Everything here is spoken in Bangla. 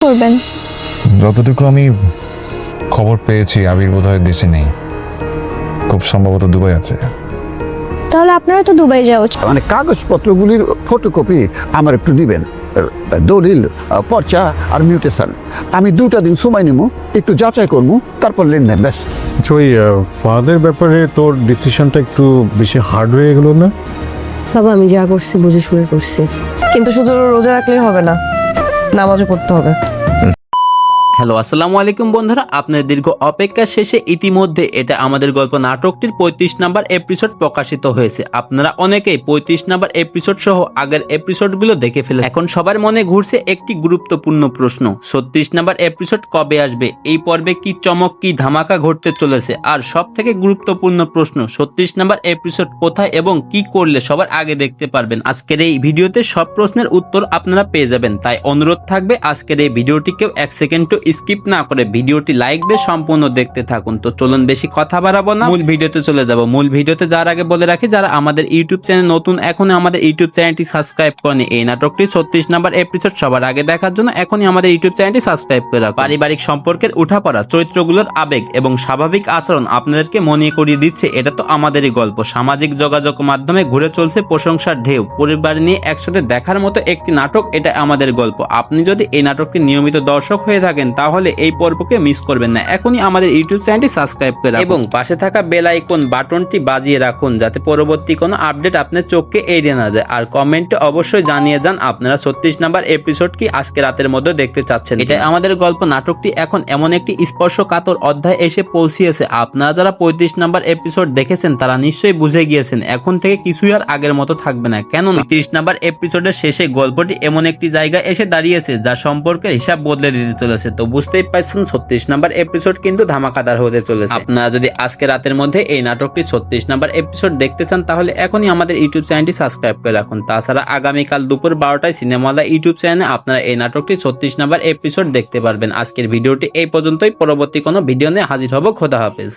করবেন? যতটুকু আমি খবর পেয়েছি আবির বোধহয় দেশে নেই, খুব সম্ভবত দুবাই আছে। তাহলে আপনারা তো দুবাই যাওয়া উচিত। মানে কাগজপত্রগুলির ফটোকপি আমার একটু দিবেন, দলিল, পর্চা আর মিউটেশন। আমি 2টা দিন সময় নিব, একটু যাচাই করবো, তারপর লেনদেন ব্যাস। ওই ফাদের ব্যাপারে তোর ডিসিশনটা একটু বেশি হার্ড হয়ে গেল না? বাবা আমি যা করছি বুঝে শুয়ে করছি, কিন্তু শুধু রোজা রাখলেই হবে না, নামাজও পড়তে হবে। হ্যালো আসসালামু আলাইকুম বন্ধুরা, আপনার দীর্ঘ অপেক্ষা শেষে ইতিমধ্যে এটা আমাদের গল্প নাটকটির 35 নাম্বার এপিসোড প্রকাশিত হয়েছে। আপনারা অনেকেই 35 নাম্বার এপিসোড সহ আগের এপিসোডগুলো দেখে ফেলে এখন সবার মনে ঘুরছে একটি গুরুত্বপূর্ণ প্রশ্ন, 36 নাম্বার এপিসোড কবে আসবে, এই পর্বে কি চমক কি ধামাকা ঘটতে চলেছে, আর সব থেকে গুরুত্বপূর্ণ প্রশ্ন 36 নাম্বার এপিসোড কোথায় এবং কি করলে সবার আগে দেখতে পারবেন। আজকের এই ভিডিওতে সব প্রশ্নের উত্তর আপনারা পেয়ে যাবেন, তাই অনুরোধ থাকবে আজকের এই ভিডিওটি কেউ 1 সেকেন্ড স্কিপ না করে ভিডিওটি লাইক দিয়ে সম্পূর্ণ দেখতে থাকুন। তো চলুন বেশি কথা বাড়াবো না, মূল ভিডিওতে চলে যাব। মূল ভিডিওতে যাওয়ার আগে বলে রাখি, যারা আমাদের ইউটিউব চ্যানেল নতুন, এখন আমাদের ইউটিউব চ্যানেলটি সাবস্ক্রাইব করেনি, এই নাটকটি 36 নাম্বার এপিসোড সবার আগে দেখার জন্য এখনই আমাদের ইউটিউব চ্যানেলটি সাবস্ক্রাইব করে রাখুন। পারিবারিক সম্পর্কের উঠাপড়া, চরিত্রগুলোর আবেগ এবং স্বাভাবিক আচরণ আপনাদেরকে মনে করিয়ে দিচ্ছে এটা তো আমাদেরই গল্প। সামাজিক যোগাযোগ মাধ্যমে ঘুরে চলছে প্রশংসার ঢেউ, পরিবার নিয়ে একসাথে দেখার মতো একটি নাটক, এটা আমাদের গল্প। আপনি যদি এই নাটকটি নিয়মিত দর্শক হয়ে থাকেন তাহলে এই পর্বকে মিস করবেন না, এখনই আমাদের ইউটিউব চ্যানেলটি সাবস্ক্রাইব করে এবং পাশে থাকা বেল আইকন বাটনটি বাজিয়ে রাখুন, যাতে পরবর্তী কোনো আপডেট আপনার চোখকে এড়িয়ে না যায়। আর কমেন্টে অবশ্যই জানিয়ে যান আপনারা 36 নাম্বার এপিসোড কি আজকে রাতের মধ্যে দেখতে চাচ্ছেন। এটা আমাদের গল্প নাটকটি এখন এমন একটি স্পর্শকাতর অধ্যায় এসে পৌঁছিয়েছে। আপনারা যারা 35 নাম্বার এপিসোড দেখেছেন তারা নিশ্চয়ই বুঝে গিয়েছেন এখন থেকে কিছুই আর আগের মতো থাকবে না, কেননা 30 নাম্বার এপিসোডের শেষে গল্পটি এমন একটি জায়গায় এসে দাঁড়িয়েছে যা সম্পর্কের হিসাব বদলে দিতে চলেছে। তো বুঝতেই পারছেন 36 নাম্বার এপিসোড কিন্তু ধামাকাদার হতে চলেছে। আপনারা যদি আজকে রাতের মধ্যে এই নাটকটি 36 নাম্বার এপিসোড দেখতে চান তাহলে এখনই আমাদের ইউটিউব চ্যানেলটি সাবস্ক্রাইব করে রাখুন। তাছাড়া আগামীকাল দুপুর 12টায় সিনেমালা ইউটিউব চ্যানেলে আপনারা এই নাটকটি 36 নাম্বার এপিসোড দেখতে পারবেন। আজকের ভিডিওটি এই পর্যন্তই, পরবর্তী কোনো ভিডিও নিয়ে হাজির হব। খোদা হাফেজ।